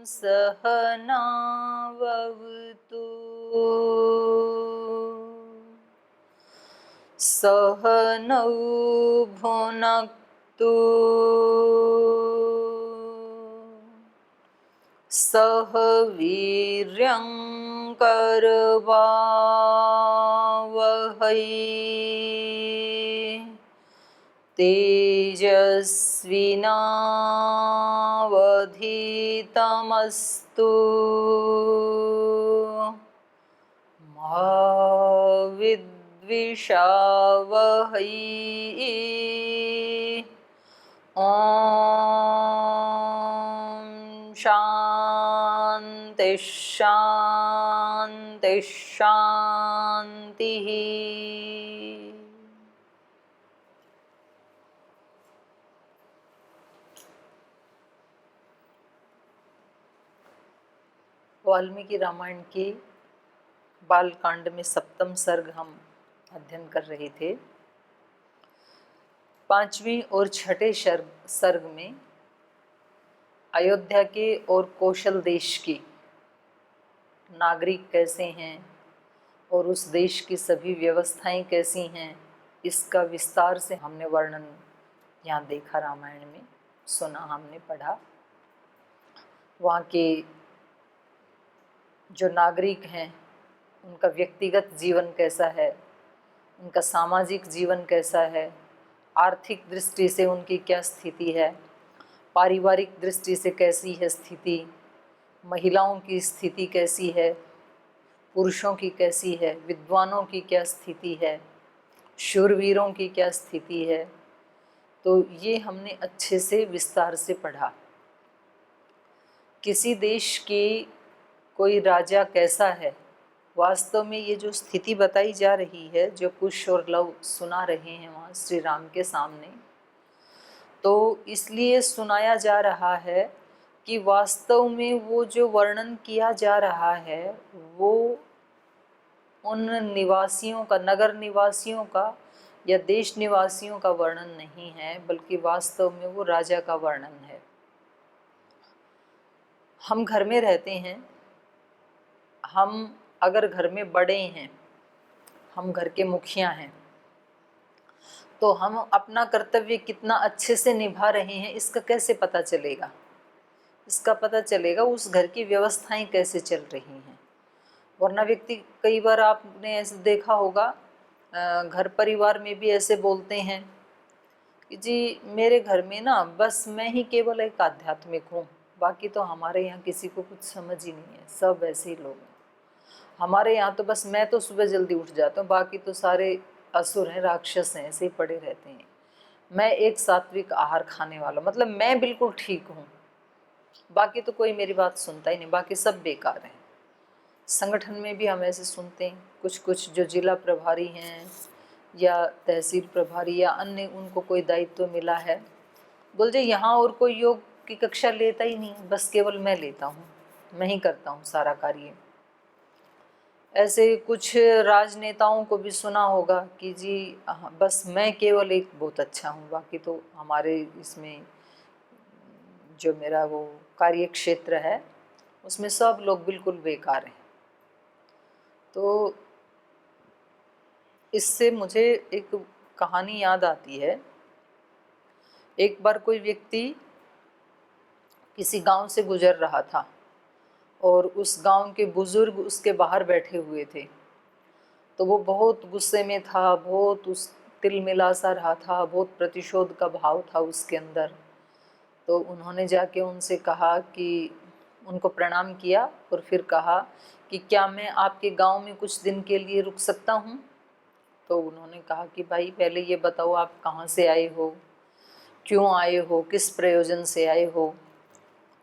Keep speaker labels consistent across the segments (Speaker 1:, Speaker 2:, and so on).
Speaker 1: सहनावतु सहनौ भुनक्तु सह वीर्यं करवावहै तेजस्विनावधीतमस्तु मा विद्विषावहै। ॐ शान्ति शान्ति शान्तिः। वाल्मीकि रामायण की बालकांड में सप्तम सर्ग हम अध्ययन कर रहे थे। पांचवीं और छठे सर्ग में अयोध्या के और कौशल देश की नागरिक कैसे हैं और उस देश की सभी व्यवस्थाएं कैसी हैं, इसका विस्तार से हमने वर्णन यहाँ देखा, रामायण में सुना, हमने पढ़ा। वहाँ के जो नागरिक हैं उनका व्यक्तिगत जीवन कैसा है, उनका सामाजिक जीवन कैसा है, आर्थिक दृष्टि से उनकी क्या स्थिति है, पारिवारिक दृष्टि से कैसी है स्थिति, महिलाओं की स्थिति कैसी है, पुरुषों की कैसी है, विद्वानों की क्या स्थिति है, शूरवीरों की क्या स्थिति है। तो ये हमने अच्छे से विस्तार से पढ़ा। किसी देश की कोई राजा कैसा है, वास्तव में ये जो स्थिति बताई जा रही है, जो कुश और लव सुना रहे हैं वहाँ श्री राम के सामने, तो इसलिए सुनाया जा रहा है कि वास्तव में वो जो वर्णन किया जा रहा है वो उन निवासियों का, नगर निवासियों का या देश निवासियों का वर्णन नहीं है, बल्कि वास्तव में वो राजा का वर्णन है। हम घर में रहते हैं, हम अगर घर में बड़े हैं, हम घर के मुखिया हैं, तो हम अपना कर्तव्य कितना अच्छे से निभा रहे हैं इसका कैसे पता चलेगा? इसका पता चलेगा उस घर की व्यवस्थाएं कैसे चल रही हैं। वरना व्यक्ति, कई बार आपने ऐसे देखा होगा, घर परिवार में भी ऐसे बोलते हैं कि जी मेरे घर में ना बस मैं ही केवल एक आध्यात्मिक हूँ, बाकी तो हमारे यहाँ किसी को कुछ समझ ही नहीं है, सब ऐसे ही लोग हैं। हमारे यहाँ तो बस मैं तो सुबह जल्दी उठ जाता हूँ, बाकी तो सारे असुर हैं, राक्षस हैं, ऐसे ही पड़े रहते हैं। मैं एक सात्विक आहार खाने वाला, मतलब मैं बिल्कुल ठीक हूँ, बाकी तो कोई मेरी बात सुनता ही नहीं, बाकी सब बेकार हैं। संगठन में भी हम ऐसे सुनते हैं, कुछ जो जिला प्रभारी हैं या तहसील प्रभारी या अन्य, उनको कोई दायित्व मिला है, बोल जे यहाँ और कोई योग की कक्षा लेता ही नहीं, बस केवल मैं लेता हूँ, मैं ही करता हूँ सारा कार्य। ऐसे कुछ राजनेताओं को भी सुना होगा कि जी बस मैं केवल एक बहुत अच्छा हूँ, बाकी तो हमारे इसमें जो मेरा वो कार्य क्षेत्र है उसमें सब लोग बिल्कुल बेकार हैं। तो इससे मुझे एक कहानी याद आती है। एक बार कोई व्यक्ति किसी गांव से गुजर रहा था और उस गांव के बुजुर्ग उसके बाहर बैठे हुए थे। तो वो बहुत गुस्से में था, बहुत उस तिलमिला सा रहा था, बहुत प्रतिशोध का भाव था उसके अंदर। तो उन्होंने जाके उनसे कहा कि, उनको प्रणाम किया और फिर कहा कि क्या मैं आपके गांव में कुछ दिन के लिए रुक सकता हूँ? तो उन्होंने कहा कि भाई पहले ये बताओ आप कहाँ से आए हो, क्यों आए हो, किस प्रयोजन से आए हो?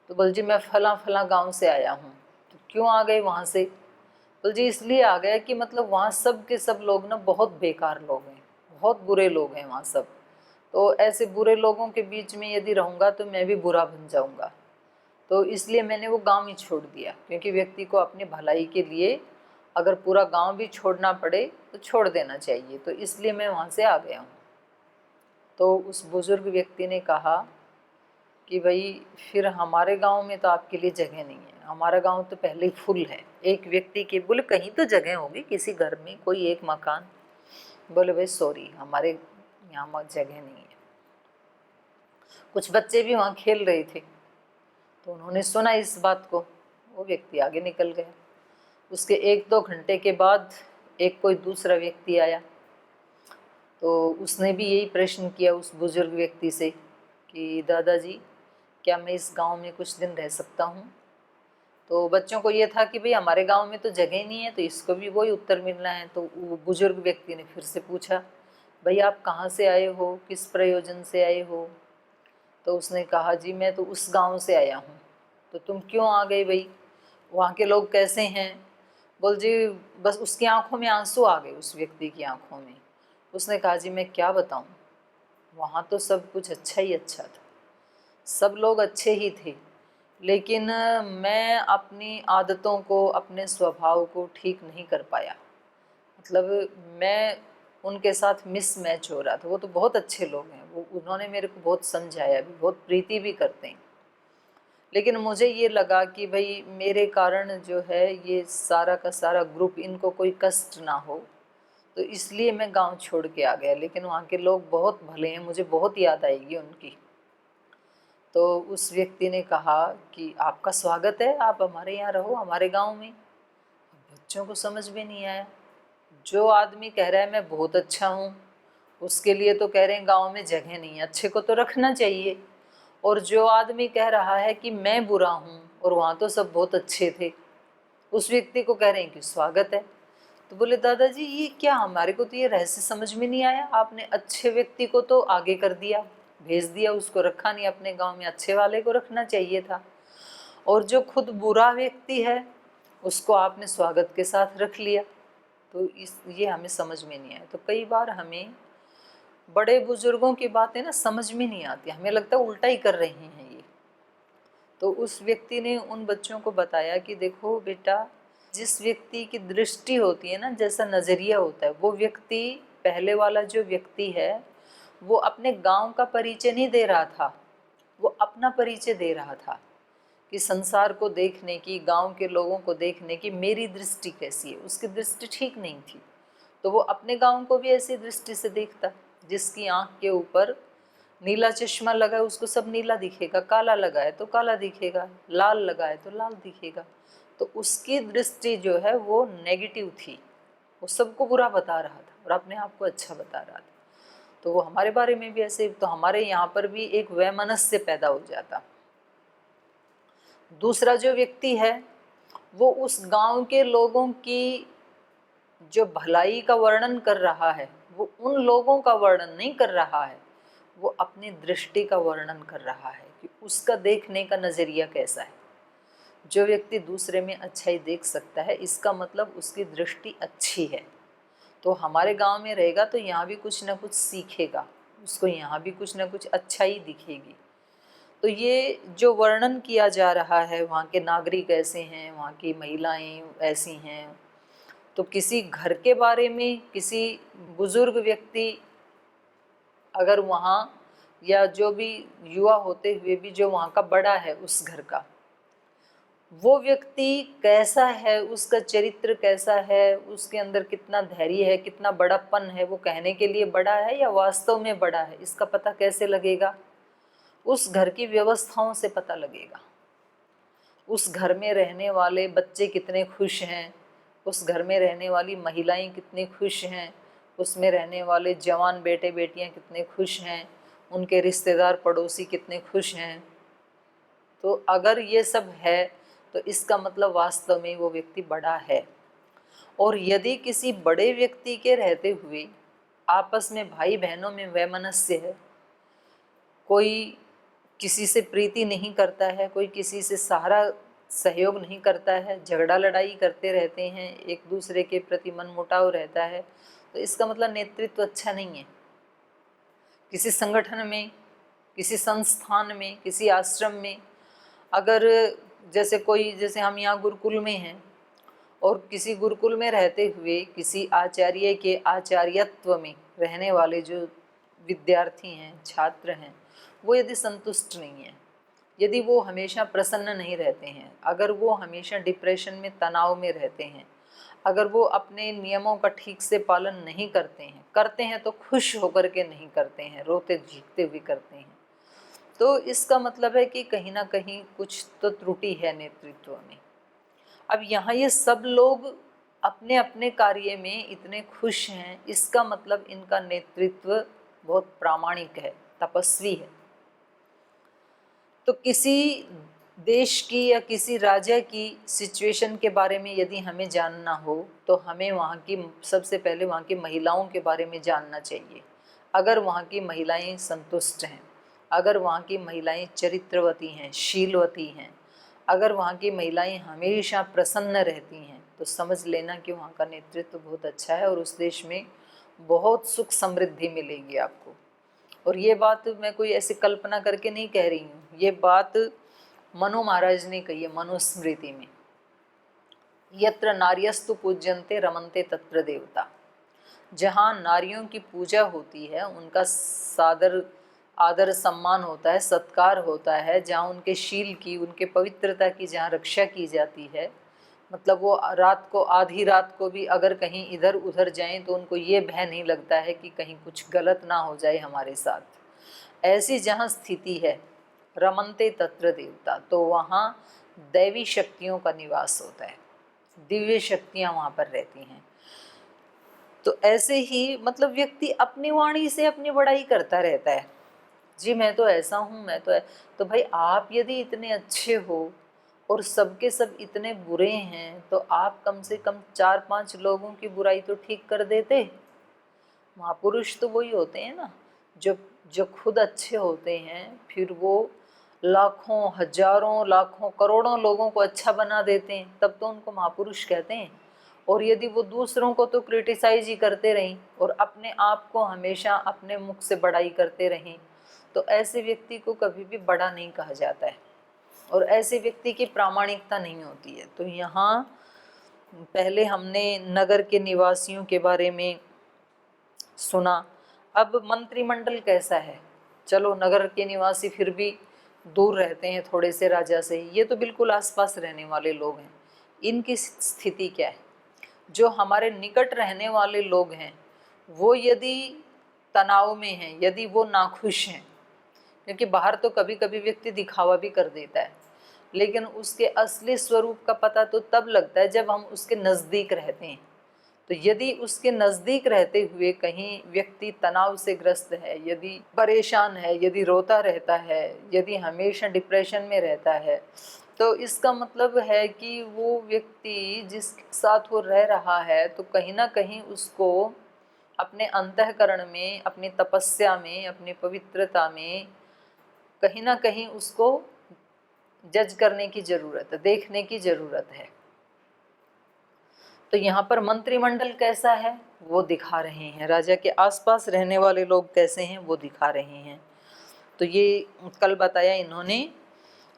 Speaker 1: तो बोल जी मैं फला फला गांव से आया हूँ। तो क्यों आ गए वहाँ से? बोल जी इसलिए आ गया कि मतलब वहाँ सब के सब लोग ना बहुत बेकार लोग हैं, बहुत बुरे लोग हैं वहाँ सब। तो ऐसे बुरे लोगों के बीच में यदि रहूँगा तो मैं भी बुरा बन जाऊँगा, तो इसलिए मैंने वो गांव ही छोड़ दिया। क्योंकि व्यक्ति को अपनी भलाई के लिए अगर पूरा गांव भी छोड़ना पड़े तो छोड़ देना चाहिए, तो इसलिए मैं वहाँ से आ गया हूँ। तो उस बुजुर्ग व्यक्ति ने कहा कि भाई फिर हमारे गांव में तो आपके लिए जगह नहीं है, हमारा गांव तो पहले ही फुल है। एक व्यक्ति के बोले कहीं तो जगह होगी, किसी घर में कोई एक मकान। बोले भाई सॉरी, हमारे यहाँ जगह नहीं है। कुछ बच्चे भी वहाँ खेल रहे थे, तो उन्होंने सुना इस बात को, वो व्यक्ति आगे निकल गया। उसके 1-2 घंटे के बाद एक कोई दूसरा व्यक्ति आया, तो उसने भी यही प्रश्न किया उस बुजुर्ग व्यक्ति से कि दादाजी क्या मैं इस गांव में कुछ दिन रह सकता हूँ। तो बच्चों को ये था कि भाई हमारे गांव में तो जगह ही नहीं है, तो इसको भी वही उत्तर मिलना है। तो वो बुजुर्ग व्यक्ति ने फिर से पूछा, भाई आप कहाँ से आए हो, किस प्रयोजन से आए हो। तो उसने कहा जी मैं तो उस गांव से आया हूँ। तो तुम क्यों आ गए भाई, वहाँ के लोग कैसे हैं। बोल जी बस उसकी आंखों में आंसू आ गए, उस व्यक्ति की आंखों में। उसने कहा जी मैं क्या बताऊँ, वहाँ तो सब कुछ अच्छा ही अच्छा था, सब लोग अच्छे ही थे, लेकिन मैं अपनी आदतों को, अपने स्वभाव को ठीक नहीं कर पाया। मतलब मैं उनके साथ मिसमैच हो रहा था। वो तो बहुत अच्छे लोग हैं, वो उन्होंने मेरे को बहुत समझाया भी, बहुत प्रीति भी करते हैं, लेकिन मुझे ये लगा कि भाई मेरे कारण जो है ये सारा का सारा ग्रुप, इनको कोई कष्ट ना हो, तो इसलिए मैं गांव छोड़ के आ गया। लेकिन वहाँ के लोग बहुत भले हैं, मुझे बहुत याद आएगी उनकी। तो उस व्यक्ति ने कहा कि आपका स्वागत है, आप हमारे यहाँ रहो, हमारे गांव में। बच्चों को समझ में नहीं आया। जो आदमी कह रहा है मैं बहुत अच्छा हूँ, उसके लिए तो कह रहे हैं गांव में जगह नहीं है, अच्छे को तो रखना चाहिए। और जो आदमी कह रहा है कि मैं बुरा हूँ और वहाँ तो सब बहुत अच्छे थे, उस व्यक्ति को कह रहे हैं कि स्वागत है। तो बोले दादाजी ये क्या, हमारे को तो ये रहस्य समझ में नहीं आया। आपने अच्छे व्यक्ति को तो आगे कर दिया, भेज दिया, उसको रखा नहीं अपने गांव में, अच्छे वाले को रखना चाहिए था। और जो खुद बुरा व्यक्ति है उसको आपने स्वागत के साथ रख लिया। तो ये हमें समझ में नहीं आया। तो कई बार हमें बड़े बुजुर्गों की बातें ना समझ में नहीं आती, हमें लगता है उल्टा ही कर रहे हैं ये। तो उस व्यक्ति ने उन बच्चों को बताया कि देखो बेटा, जिस व्यक्ति की दृष्टि होती है ना, जैसा नज़रिया होता है, वो व्यक्ति, पहले वाला जो व्यक्ति है वो अपने गांव का परिचय नहीं दे रहा था, वो अपना परिचय दे रहा था कि संसार को देखने की, गांव के लोगों को देखने की मेरी दृष्टि कैसी है। उसकी दृष्टि ठीक नहीं थी, तो वो अपने गांव को भी ऐसी दृष्टि से देखता। जिसकी आंख के ऊपर नीला चश्मा लगा है उसको सब नीला दिखेगा, काला लगा है तो काला दिखेगा, लाल लगा है तो लाल दिखेगा। तो उसकी दृष्टि जो है वो नेगेटिव थी, वो सबको बुरा बता रहा था और अपने आप को अच्छा बता रहा था। तो वो हमारे बारे में भी ऐसे, तो हमारे यहाँ पर भी एक वैमनस्य पैदा हो जाता। दूसरा जो व्यक्ति है वो उस गांव के लोगों की जो भलाई का वर्णन कर रहा है, वो उन लोगों का वर्णन नहीं कर रहा है, वो अपनी दृष्टि का वर्णन कर रहा है कि उसका देखने का नज़रिया कैसा है। जो व्यक्ति दूसरे में अच्छाई देख सकता है, इसका मतलब उसकी दृष्टि अच्छी है। तो हमारे गांव में रहेगा तो यहाँ भी कुछ ना कुछ सीखेगा, उसको यहाँ भी कुछ ना कुछ अच्छाई दिखेगी। तो ये जो वर्णन किया जा रहा है, वहाँ के नागरिक ऐसे हैं, वहाँ की महिलाएं ऐसी हैं, तो किसी घर के बारे में किसी बुजुर्ग व्यक्ति अगर वहाँ, या जो भी युवा होते हुए भी जो वहाँ का बड़ा है उस घर का, वो व्यक्ति कैसा है, उसका चरित्र कैसा है, उसके अंदर कितना धैर्य है, कितना बड़ापन है, वो कहने के लिए बड़ा है या वास्तव में बड़ा है, इसका पता कैसे लगेगा? उस घर की व्यवस्थाओं से पता लगेगा। उस घर में रहने वाले बच्चे कितने खुश हैं, उस घर में रहने वाली महिलाएं कितनी खुश हैं, उसमें रहने वाले जवान बेटे बेटियां कितने खुश हैं, उनके रिश्तेदार पड़ोसी कितने खुश हैं। तो अगर ये सब है तो इसका मतलब वास्तव में वो व्यक्ति बड़ा है। और यदि किसी बड़े व्यक्ति के रहते हुए आपस में भाई बहनों में वैमनस्य है, कोई किसी से प्रीति नहीं करता है, कोई किसी से सहारा सहयोग नहीं करता है, झगड़ा लड़ाई करते रहते हैं, एक दूसरे के प्रति मनमुटाव रहता है, तो इसका मतलब नेतृत्व अच्छा नहीं है। किसी संगठन में, किसी संस्थान में, किसी आश्रम में अगर जैसे हम यहाँ गुरुकुल में हैं और किसी गुरुकुल में रहते हुए किसी आचार्य के आचार्यत्व में रहने वाले जो विद्यार्थी हैं, छात्र हैं, वो यदि संतुष्ट नहीं है, यदि वो हमेशा प्रसन्न नहीं रहते हैं, अगर वो हमेशा डिप्रेशन में, तनाव में रहते हैं, अगर वो अपने नियमों का ठीक से पालन नहीं करते हैं तो खुश होकर के नहीं करते हैं, रोते झीकते हुए करते हैं, तो इसका मतलब है कि कहीं ना कहीं कुछ तो त्रुटि है नेतृत्व में। अब यहाँ ये सब लोग अपने अपने कार्य में इतने खुश हैं, इसका मतलब इनका नेतृत्व बहुत प्रामाणिक है, तपस्वी है। तो किसी देश की या किसी राज्य की सिचुएशन के बारे में यदि हमें जानना हो तो हमें वहाँ की सबसे पहले वहाँ की महिलाओं के बारे में जानना चाहिए। अगर वहाँ की महिलाएं संतुष्ट हैं, अगर वहाँ की महिलाएं चरित्रवती हैं, शीलवती हैं, अगर वहाँ की महिलाएं हमेशा प्रसन्न रहती हैं, तो समझ लेना कि वहाँ का नेतृत्व बहुत अच्छा है और उस देश में बहुत सुख समृद्धि मिलेगी आपको। और ये बात मैं कोई ऐसी कल्पना करके नहीं कह रही हूँ, ये बात मनु महाराज ने कही है मनुस्मृति में, यत्र नार्यस्तु पूज्यन्ते रमन्ते तत्र देवता। जहाँ नारियों की पूजा होती है, उनका सादर आदर सम्मान होता है, सत्कार होता है, जहाँ उनके शील की, उनके पवित्रता की जहाँ रक्षा की जाती है, मतलब वो रात को, आधी रात को भी अगर कहीं इधर उधर जाएं तो उनको ये भय नहीं लगता है कि कहीं कुछ गलत ना हो जाए हमारे साथ। ऐसी जहाँ स्थिति है, रमन्ते तत्र देवता, तो वहाँ दैवी शक्तियों का निवास होता है, दिव्य शक्तियाँ वहाँ पर रहती हैं। तो ऐसे ही मतलब व्यक्ति अपनी वाणी से अपनी बड़ाई करता रहता है, जी मैं तो ऐसा हूँ, मैं तो भाई आप यदि इतने अच्छे हो और सबके सब इतने बुरे हैं, तो आप कम से कम 4-5 लोगों की बुराई तो ठीक कर देते। महापुरुष तो वही होते हैं ना, जो खुद अच्छे होते हैं, फिर वो लाखों, हजारों, लाखों, करोड़ों लोगों को अच्छा बना देते हैं, तब तो उनको महापुरुष कहते हैं। और यदि वो दूसरों को तो क्रिटिसाइज ही करते रहें और अपने आप को हमेशा अपने मुख से बड़ाई करते रहें, तो ऐसे व्यक्ति को कभी भी बड़ा नहीं कहा जाता है और ऐसे व्यक्ति की प्रामाणिकता नहीं होती है। तो यहाँ पहले हमने नगर के निवासियों के बारे में सुना, अब मंत्रिमंडल कैसा है। चलो नगर के निवासी फिर भी दूर रहते हैं थोड़े से राजा से, ये तो बिल्कुल आसपास रहने वाले लोग हैं, इनकी स्थिति क्या है। जो हमारे निकट रहने वाले लोग हैं वो यदि तनाव में हैं, यदि वो नाखुश हैं, क्योंकि बाहर तो कभी कभी व्यक्ति दिखावा भी कर देता है, लेकिन उसके असली स्वरूप का पता तो तब लगता है जब हम उसके नज़दीक रहते हैं। तो यदि उसके नज़दीक रहते हुए कहीं व्यक्ति तनाव से ग्रस्त है, यदि परेशान है, यदि रोता रहता है, यदि हमेशा डिप्रेशन में रहता है, तो इसका मतलब है कि वो व्यक्ति जिसके साथ वो रह रहा है, तो कहीं ना कहीं उसको अपने अंतःकरण में, अपनी तपस्या में, अपनी पवित्रता में कहीं ना कहीं उसको जज करने की ज़रूरत है, देखने की ज़रूरत है। तो यहाँ पर मंत्रिमंडल कैसा है वो दिखा रहे हैं, राजा के आसपास रहने वाले लोग कैसे हैं वो दिखा रहे हैं। तो ये कल बताया इन्होंने,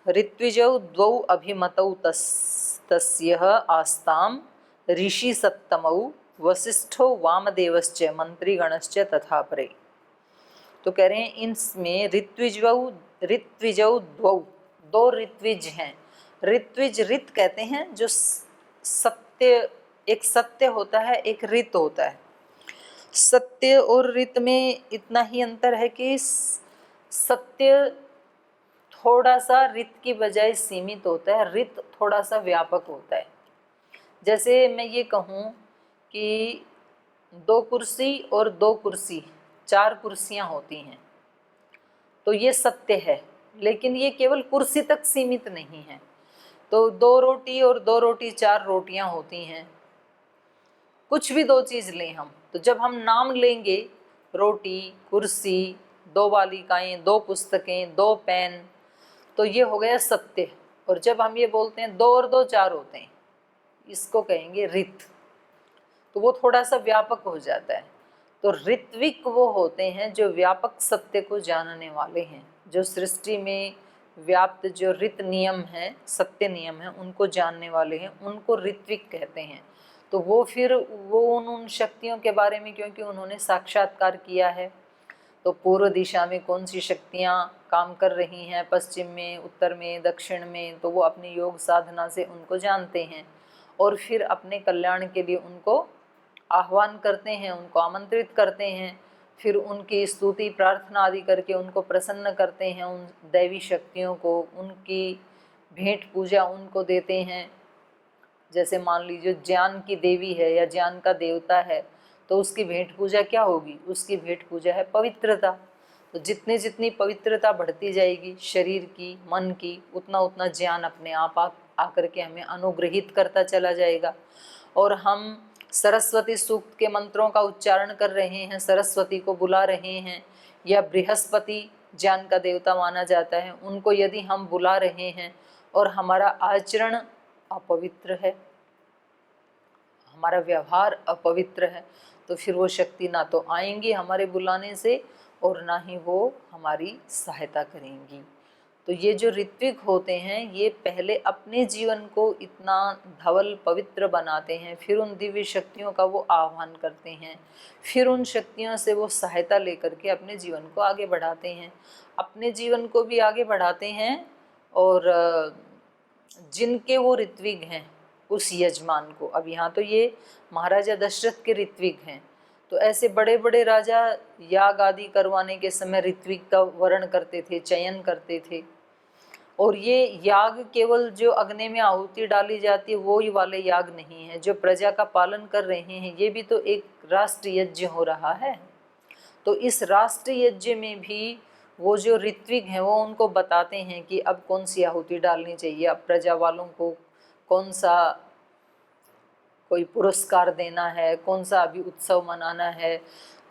Speaker 1: ऋत्विजौ द्वौ अभिमतौ तस्यः आस्ताम ऋषि सत्तमौ वसिष्ठो वामदेवश्च मंत्रीगणश्च तथा परे। तो कह रहे हैं इनमें ऋत्विजौ द्वौ, दो ऋत्विज हैं। ऋत्विज, ऋत कहते हैं जो सत्य, एक सत्य होता है, एक ऋत होता है। सत्य और ऋत में इतना ही अंतर है कि सत्य थोड़ा सा ऋत की बजाय सीमित होता है, ऋत थोड़ा सा व्यापक होता है। जैसे मैं ये कहूँ कि 2 कुर्सी और 2 कुर्सी, 4 कुर्सियाँ होती हैं, तो ये सत्य है, लेकिन ये केवल कुर्सी तक सीमित नहीं है। तो 2 रोटी और 2 रोटी 4 रोटियां होती हैं, कुछ भी 2 चीज़ लें हम, तो जब हम नाम लेंगे रोटी, कुर्सी, 2 बालिकाएं, 2 पुस्तकें, 2 पेन, तो ये हो गया सत्य। और जब हम ये बोलते हैं 2 और 2 4 होते हैं, इसको कहेंगे ऋत, तो वो थोड़ा सा व्यापक हो जाता है। तो ऋत्विक वो होते हैं जो व्यापक सत्य को जानने वाले हैं, जो सृष्टि में व्याप्त जो ऋत नियम है, सत्य नियम है, उनको जानने वाले हैं, उनको ऋत्विक कहते हैं। तो वो फिर वो उन शक्तियों के बारे में, क्योंकि उन्होंने साक्षात्कार किया है, तो पूर्व दिशा में कौन सी शक्तियाँ काम कर रही हैं, पश्चिम में, उत्तर में, दक्षिण में, तो वो अपनी योग साधना से उनको जानते हैं और फिर अपने कल्याण के लिए उनको आह्वान करते हैं, उनको आमंत्रित करते हैं, फिर उनकी स्तुति प्रार्थना आदि करके उनको प्रसन्न करते हैं, उन दैवी शक्तियों को, उनकी भेंट पूजा उनको देते हैं। जैसे मान लीजिए ज्ञान की देवी है या ज्ञान का देवता है, तो उसकी भेंट पूजा क्या होगी? उसकी भेंट पूजा है पवित्रता। तो जितनी जितनी पवित्रता बढ़ती जाएगी शरीर की, मन की, उतना उतना ज्ञान अपने आप आकर के हमें अनुग्रहित करता चला जाएगा। और हम सरस्वती सूक्त के मंत्रों का उच्चारण कर रहे हैं, सरस्वती को बुला रहे हैं, या बृहस्पति ज्ञान का देवता माना जाता है, उनको यदि हम बुला रहे हैं और हमारा आचरण अपवित्र है, हमारा व्यवहार अपवित्र है, तो फिर वो शक्ति ना तो आएंगी हमारे बुलाने से और ना ही वो हमारी सहायता करेंगी। तो ये जो ऋत्विक होते हैं ये पहले अपने जीवन को इतना धवल पवित्र बनाते हैं, फिर उन दिव्य शक्तियों का वो आह्वान करते हैं, फिर उन शक्तियों से वो सहायता लेकर के अपने जीवन को आगे बढ़ाते हैं, अपने जीवन को भी आगे बढ़ाते हैं और जिनके वो ऋत्विक हैं उस यजमान को। अब यहाँ तो ये महाराजा दशरथ के ऋत्विक हैं, तो ऐसे बड़े बड़े राजा याग आदि करवाने के समय ऋत्विक का वर्ण करते थे, चयन करते थे। और ये याग केवल जो अग्नि में आहुति डाली जाती है वो ही वाले याग नहीं है, जो प्रजा का पालन कर रहे हैं ये भी तो एक राष्ट्र यज्ञ हो रहा है। तो इस राष्ट्र यज्ञ में भी वो जो ऋत्विक हैं वो उनको बताते हैं कि अब कौन सी आहुति डालनी चाहिए, अब प्रजा वालों को कौन सा कोई पुरस्कार देना है, कौन सा अभी उत्सव मनाना है,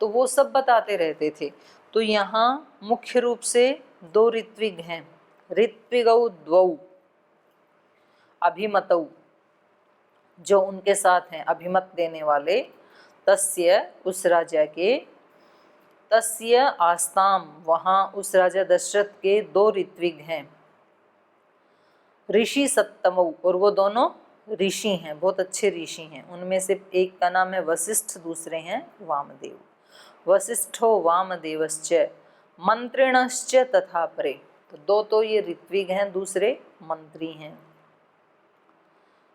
Speaker 1: तो वो सब बताते रहते थे। तो यहाँ मुख्य रूप से दो ऋत्विक हैं, ऋत्विगौ द्वौ अभिमतौ, जो उनके साथ हैं अभिमत देने वाले, तस्य उस राजा के, तस्य आस्ताम वहाँ उस राजा दशरथ के दो ऋत्विक हैं, ऋषि सप्तमौ, और वो दोनों ऋषि हैं, बहुत अच्छे ऋषि हैं। उनमें से एक का नाम है वशिष्ठ, दूसरे हैं वामदेव। वशिष्ठो वामदेवश्च मंत्रिणश्च तथा परे, तो दो तो ये ऋत्विक हैं, दूसरे मंत्री हैं।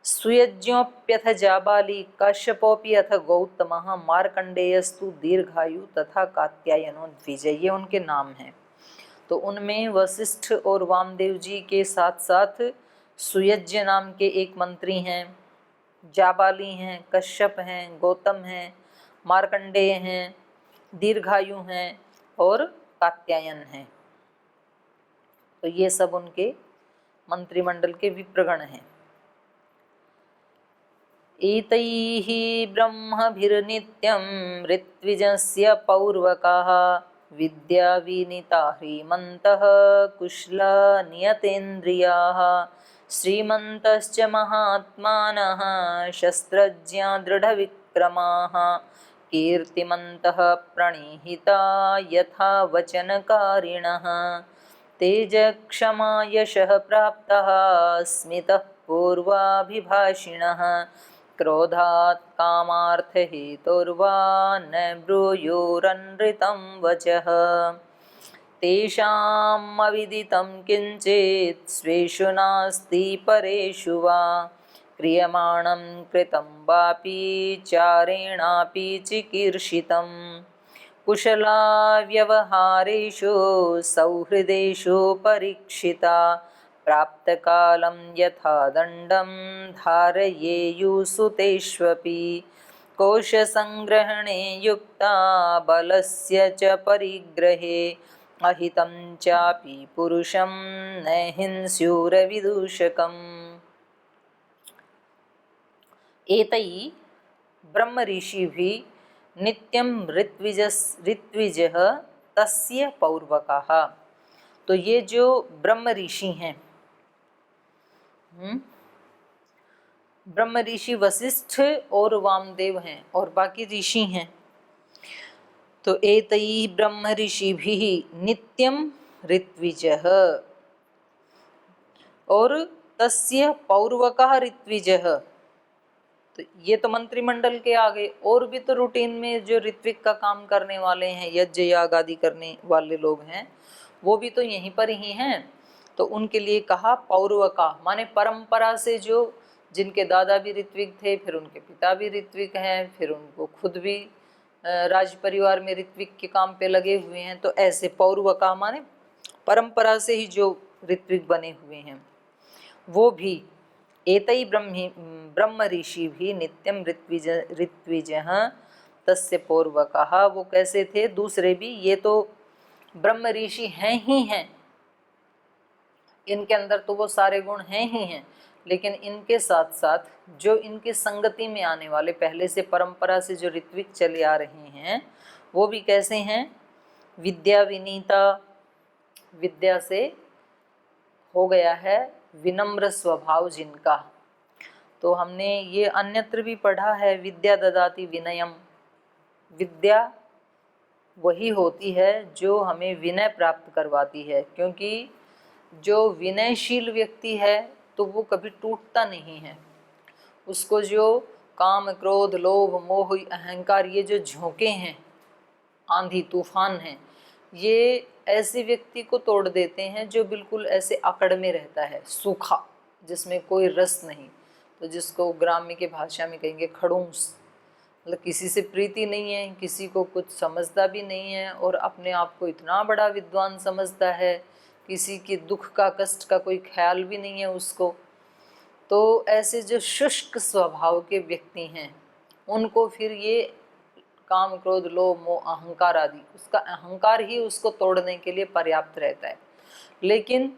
Speaker 1: सुयज्ञोप्यथ जाबाली कश्यपोपि अथ गौतमः मार्कंडेयस्तु दीर्घायु तथा कात्यायनो द्विजय, ये उनके नाम हैं। तो उनमें वशिष्ठ और वामदेव जी के साथ साथ सुयज्ञ नाम के एक मंत्री हैं, जाबाली हैं, कश्यप हैं, गौतम हैं, मार्कंडेय हैं, दीर्घायु हैं और कात्यायन हैं। तो ये सब उनके मंत्रिमंडल के विप्रगण हैं। एतैः ब्रह्मभिर्नित्यं ऋत्विजस्य पौर्वकाः विद्याविनीता ह्रीमन्तः कुशला नियतेन्द्रियाः श्रीमन्तश्च महात्मानः शस्त्रज्ञा दृढविक्रमाः कीर्तिमन्तः प्रणिहिता यथा वचनकारिणः तेजक्षमा यशः प्राप्तः स्मितः पूर्वाभिभाषिणः क्रोधात् कामार्थहेतुर्वा न ब्रूयोरनृतं वचः तेषाम् अविदितं किञ्चित् स्वेषु नास्ति परेषु वा क्रियमाणं कृतं वापि चारेणापि चिकीर्षितम् कुशला व्यवहारेषु सौहृदेषु परीक्षिता प्राप्तकालं यथा दण्डं धारयेयुः सुतेष्वपि कोशसंग्रहणे युक्ता बलस्य च परिग्रहे अहितं चापि पुरुषं न हिंस्युरविदूषकम्। एतैः ब्रह्म ऋषिभिः नित्यं ऋत्विजः तस्य पौर्वकाः, तो ये जो ब्रह्म ऋषि हैं, ब्रह्म ऋषि वशिष्ठ और वामदेव हैं और बाकी ऋषि हैं। तो एतैः ब्रह्म ऋषिभिः नित्यं ऋत्विजः, और तस्य पौर्वकः ऋत्विजः, तो ये तो मंत्रिमंडल के आगे और भी तो रूटीन में जो ऋत्विक का काम करने वाले हैं, यज्ञ याग आदि करने वाले लोग हैं, वो भी तो यहीं पर ही हैं। तो उनके लिए कहा पौर्वका, माने परंपरा से जो जिनके दादा भी ऋत्विक थे, फिर उनके पिता भी ऋत्विक हैं, फिर उनको खुद भी राज परिवार में ऋत्विक के काम पे लगे हुए हैं। तो ऐसे पौर्वका माने परंपरा से ही जो ऋत्विक बने हुए हैं वो भी एतई ब्रह्म ऋषि भी नित्यम ऋत्विज तस्य पौर्वकः, वो कैसे थे दूसरे भी, ये तो ब्रह्म ऋषि हैं ही हैं, इनके अंदर तो वो सारे गुण हैं ही हैं, लेकिन इनके साथ साथ जो इनकी संगति में आने वाले पहले से परंपरा से जो ऋत्विक चले आ रहे हैं वो भी कैसे हैं, विद्या विनीता, विद्या से हो गया है विनम्र स्वभाव जिनका। तो हमने ये अन्यत्र भी पढ़ा है, विद्या ददाति विनयम, विद्या वही होती है जो हमें विनय प्राप्त करवाती है, क्योंकि जो विनयशील व्यक्ति है तो वो कभी टूटता नहीं है। उसको जो काम क्रोध लोभ मोह अहंकार ये जो झोंके हैं, आंधी तूफान हैं, ये ऐसे व्यक्ति को तोड़ देते हैं जो बिल्कुल ऐसे अकड़ में रहता है, सूखा, जिसमें कोई रस नहीं, तो जिसको ग्राम्य के भाषा में कहेंगे खड़ूस, मतलब किसी से प्रीति नहीं है, किसी को कुछ समझता भी नहीं है और अपने आप को इतना बड़ा विद्वान समझता है, किसी के दुख का कष्ट का कोई ख्याल भी नहीं है उसको। तो ऐसे जो शुष्क स्वभाव के व्यक्ति हैं उनको फिर ये काम क्रोध लोभ मोह अहंकार आदि, उसका अहंकार ही उसको तोड़ने के लिए पर्याप्त रहता है। लेकिन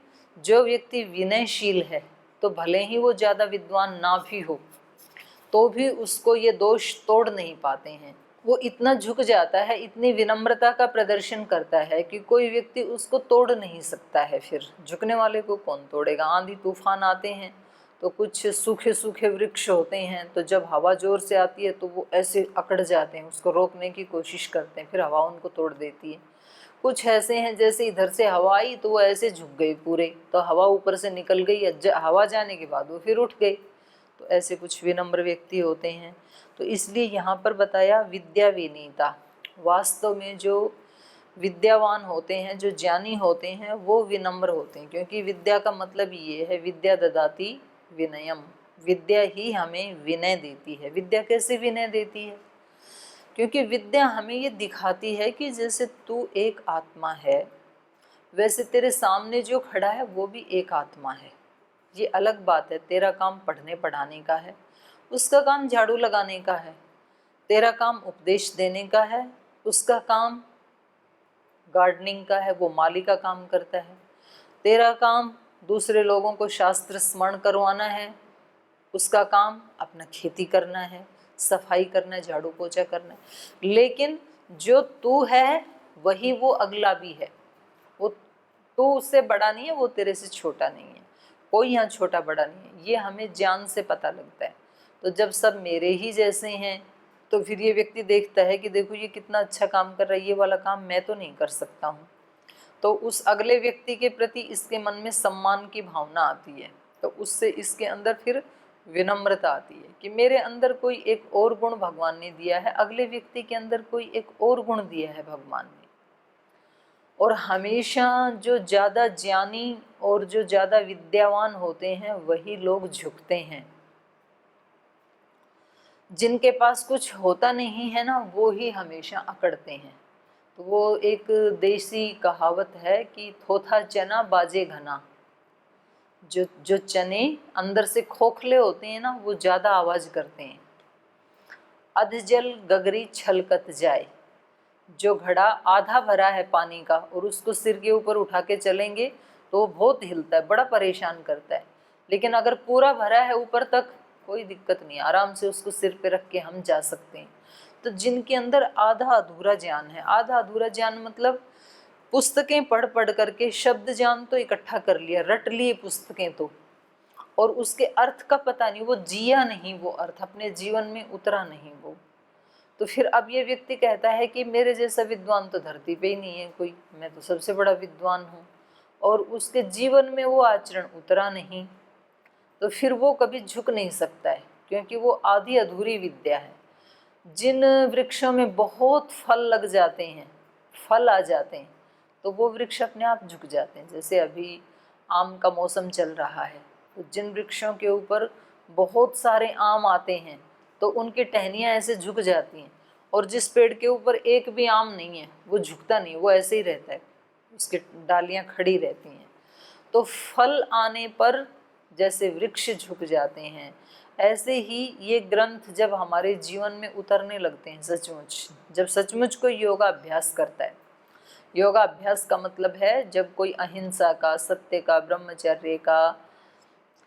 Speaker 1: जो व्यक्ति विनयशील है तो भले ही वो ज़्यादा विद्वान ना भी हो तो भी उसको ये दोष तोड़ नहीं पाते हैं। वो इतना झुक जाता है, इतनी विनम्रता का प्रदर्शन करता है कि कोई व्यक्ति उसको तोड़ नहीं सकता है। फिर झुकने वाले को कौन तोड़ेगा। आंधी तूफान आते हैं तो कुछ सूखे सूखे वृक्ष होते हैं, तो जब हवा जोर से आती है तो वो ऐसे अकड़ जाते हैं, उसको रोकने की कोशिश करते हैं, फिर हवा उनको तोड़ देती है। कुछ ऐसे हैं जैसे इधर से हवा आई तो वो ऐसे झुक गए पूरे, तो हवा ऊपर से निकल गई, हवा जाने के बाद वो फिर उठ गए। तो ऐसे कुछ विनम्र व्यक्ति होते हैं। तो इसलिए यहाँ पर बताया विद्या विनीता, वास्तव में जो विद्यावान होते हैं, जो ज्ञानी होते हैं, वो विनम्र होते हैं, क्योंकि विद्या का मतलब ये है विद्या ददाति विनयम, विद्या ही हमें विनय देती है। विद्या कैसे विनय देती है, क्योंकि विद्या हमें ये दिखाती है कि जैसे तू एक आत्मा है वैसे तेरे सामने जो खड़ा है वो भी एक आत्मा है। ये अलग बात है, तेरा काम पढ़ने पढ़ाने का है, उसका काम झाड़ू लगाने का है, तेरा काम उपदेश देने का है, उसका काम गार्डनिंग का है, वो माली का काम करता है, तेरा काम दूसरे लोगों को शास्त्र स्मरण करवाना है, उसका काम अपना खेती करना है, सफाई करना है, झाड़ू पोछा करना है। लेकिन जो तू है वही वो अगला भी है, वो तू उससे बड़ा नहीं है, वो तेरे से छोटा नहीं है, कोई यहाँ छोटा बड़ा नहीं है। ये हमें ज्ञान से पता लगता है। तो जब सब मेरे ही जैसे हैं तो फिर ये व्यक्ति देखता है कि देखो ये कितना अच्छा काम कर रहा है, ये वाला काम मैं तो नहीं कर सकता हूँ। तो उस अगले व्यक्ति के प्रति इसके मन में सम्मान की भावना आती है, तो उससे इसके अंदर फिर विनम्रता आती है कि मेरे अंदर कोई एक और गुण भगवान ने दिया है, अगले व्यक्ति के अंदर कोई एक और गुण दिया है भगवान ने। और हमेशा जो ज़्यादा ज्ञानी और जो ज़्यादा विद्यावान होते हैं वही लोग झुकते हैं। जिनके पास कुछ होता नहीं है ना, वो ही हमेशा अकड़ते हैं। तो वो एक देसी कहावत है कि थोथा चना बाजे घना, जो चने अंदर से खोखले होते हैं ना वो ज़्यादा आवाज़ करते हैं। अध जल गगरी छलकत जाए, जो घड़ा आधा भरा है पानी का और उसको सिर के ऊपर उठा के चलेंगे तो वो बहुत हिलता है, बड़ा परेशान करता है। लेकिन अगर पूरा भरा है ऊपर तक कोई दिक्कत नहीं, आराम से उसको सिर पे रख के हम जा सकते हैं। तो जिनके अंदर आधा अधूरा ज्ञान है, आधा अधूरा ज्ञान मतलब पुस्तकें पढ़ पढ़ करके शब्द ज्ञान तो इकट्ठा कर लिया, रट लिए पुस्तकें तो, और उसके अर्थ का पता नहीं, वो जिया नहीं, वो अर्थ अपने जीवन में उतरा नहीं वो। तो फिर अब ये व्यक्ति कहता है कि मेरे जैसा विद्वान तो धरती पे ही नहीं है कोई, मैं तो सबसे बड़ा विद्वान हूँ, और उसके जीवन में वो आचरण उतरा नहीं, तो फिर वो कभी झुक नहीं सकता है, क्योंकि वो आधी अधूरी विद्या है। जिन वृक्षों में बहुत फल लग जाते हैं, फल आ जाते हैं, तो वो वृक्ष अपने आप झुक जाते हैं। जैसे अभी आम का मौसम चल रहा है, तो जिन वृक्षों के ऊपर बहुत सारे आम आते हैं तो उनकी टहनियाँ ऐसे झुक जाती हैं, और जिस पेड़ के ऊपर एक भी आम नहीं है वो झुकता नहीं, वो ऐसे ही रहता है, उसकी डालियाँ खड़ी रहती हैं। तो फल आने पर जैसे वृक्ष झुक जाते हैं, ऐसे ही ये ग्रंथ जब हमारे जीवन में उतरने लगते हैं, सचमुच जब सचमुच कोई योगाभ्यास करता है। योगाभ्यास का मतलब है जब कोई अहिंसा का, सत्य का, ब्रह्मचर्य का,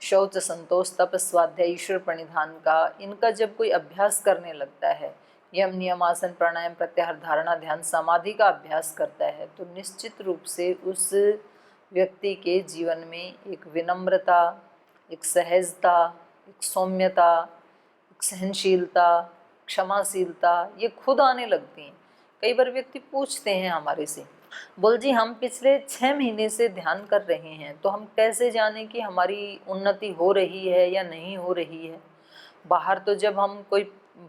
Speaker 1: शौच, संतोष, तप, स्वाध्याय, ईश्वर प्रणिधान का, इनका जब कोई अभ्यास करने लगता है, यम, नियम, आसन, प्राणायाम, प्रत्याहार, धारणा, ध्यान, समाधि का अभ्यास करता है, तो निश्चित रूप से उस व्यक्ति के जीवन में एक विनम्रता, एक सहजता, एक सौम्यता, एक सहनशीलता, क्षमाशीलता, ये खुद आने लगती हैं। कई बार व्यक्ति पूछते हैं हमारे से, बोल जी हम पिछले 6 महीने से ध्यान कर रहे हैं, तो हम कैसे जाने कि हमारी उन्नति हो रही है या नहीं हो रही है। बाहर तो जब हम कोई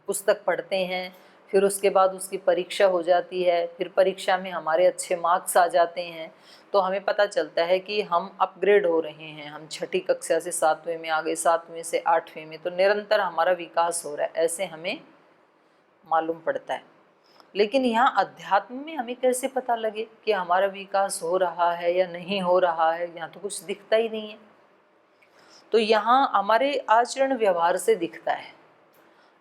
Speaker 1: पुस्तक पढ़ते हैं, फिर उसके बाद उसकी परीक्षा हो जाती है, फिर परीक्षा में हमारे अच्छे मार्क्स आ जाते हैं, तो हमें पता चलता है कि हम अपग्रेड हो रहे हैं, हम 6ठी कक्षा से 7वें में आ गए, 7वें से 8वें में, तो निरंतर हमारा विकास हो रहा है, ऐसे हमें मालूम पड़ता है। लेकिन यहाँ अध्यात्म में हमें कैसे पता लगे कि हमारा विकास हो रहा है या नहीं हो रहा है, यहाँ तो कुछ दिखता ही नहीं है। तो यहाँ हमारे आचरण व्यवहार से दिखता है।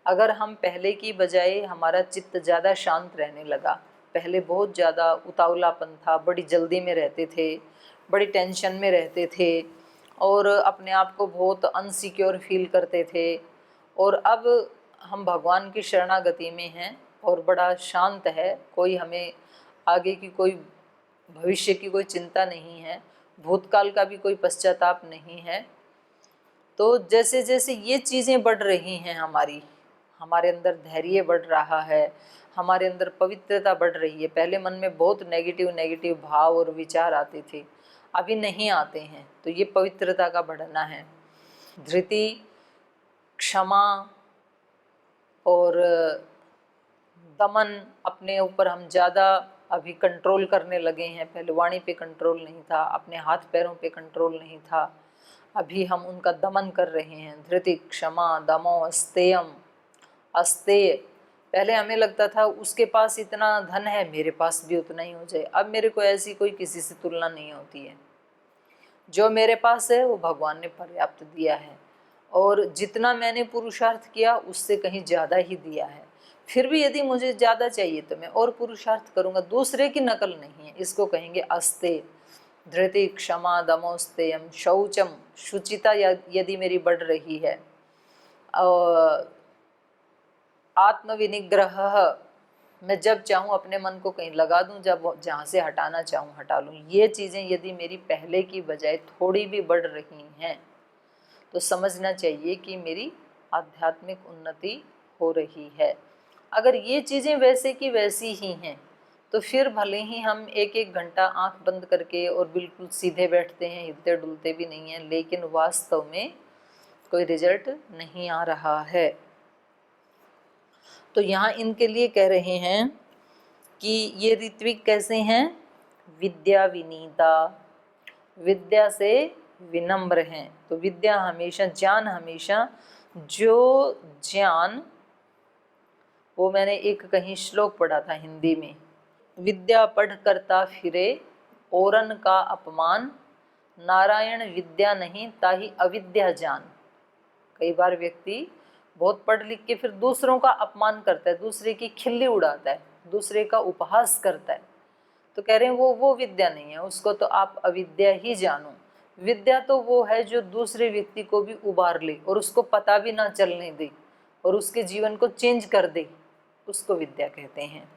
Speaker 1: अगर हम पहले की बजाय हमारा चित्त ज़्यादा शांत रहने लगा, पहले बहुत ज़्यादा उतावलापन था, बड़ी जल्दी में रहते थे, बड़ी टेंशन में रहते थे, और अपने आप को बहुत अनसिक्योर फील करते थे, और अब हम भगवान की शरणागति में हैं और बड़ा शांत है, कोई हमें आगे की कोई भविष्य की कोई चिंता नहीं है, भूतकाल का भी कोई पश्चाताप नहीं है। तो जैसे जैसे ये चीज़ें बढ़ रही हैं, हमारे अंदर धैर्य बढ़ रहा है, हमारे अंदर पवित्रता बढ़ रही है। पहले मन में बहुत नेगेटिव भाव और विचार आते थे, अभी नहीं आते हैं, तो ये पवित्रता का बढ़ना है। धृति, क्षमा और दमन, अपने ऊपर हम ज़्यादा अभी कंट्रोल करने लगे हैं। पहले वाणी पे कंट्रोल नहीं था, अपने हाथ पैरों पे कंट्रोल नहीं था, अभी हम उनका दमन कर रहे हैं। धृति, क्षमा, दमो, अस्तेयम, अस्तेय। पहले हमें लगता था उसके पास इतना धन है, मेरे पास भी उतना ही हो जाए। अब मेरे को ऐसी कोई किसी से तुलना नहीं होती है, जो मेरे पास है वो भगवान ने पर्याप्त दिया है, और जितना मैंने पुरुषार्थ किया उससे कहीं ज़्यादा ही दिया है। फिर भी यदि मुझे ज़्यादा चाहिए तो मैं और पुरुषार्थ करूँगा, दूसरे की नकल नहीं है। इसको कहेंगे अस्ते। धृति, क्षमा, दमोस्तेयम, शौचम, शुचिता यदि मेरी बढ़ रही है, और आत्मविनिग्रह, मैं जब चाहूँ अपने मन को कहीं लगा दूँ, जब जहाँ से हटाना चाहूँ हटा लूँ। ये चीज़ें यदि मेरी पहले की बजाय थोड़ी भी बढ़ रही हैं तो समझना चाहिए कि मेरी आध्यात्मिक उन्नति हो रही है। अगर ये चीज़ें वैसे की वैसी ही हैं तो फिर भले ही हम 1-1 घंटा आंख बंद करके और बिल्कुल सीधे बैठते हैं, हिलते डुलते भी नहीं हैं, लेकिन वास्तव में कोई रिजल्ट नहीं आ रहा है। तो यहाँ इनके लिए कह रहे हैं कि ये ऋत्विक कैसे हैं? विद्या विनीता, विद्या से विनम्र हैं। तो विद्या हमेशा, ज्ञान हमेशा, जो ज्ञान, वो मैंने एक कहीं श्लोक पढ़ा था हिंदी में, विद्या पढ़ करता फिरे औरन का अपमान, नारायण विद्या नहीं ताही अविद्या जान। कई बार व्यक्ति बहुत पढ़ लिख के फिर दूसरों का अपमान करता है, दूसरे की खिल्ली उड़ाता है, दूसरे का उपहास करता है, तो कह रहे हैं वो विद्या नहीं है, उसको तो आप अविद्या ही जानो। विद्या तो वो है जो दूसरे व्यक्ति को भी उबार ले और उसको पता भी ना चलने दे और उसके जीवन को चेंज कर दे, उसको विद्या कहते हैं।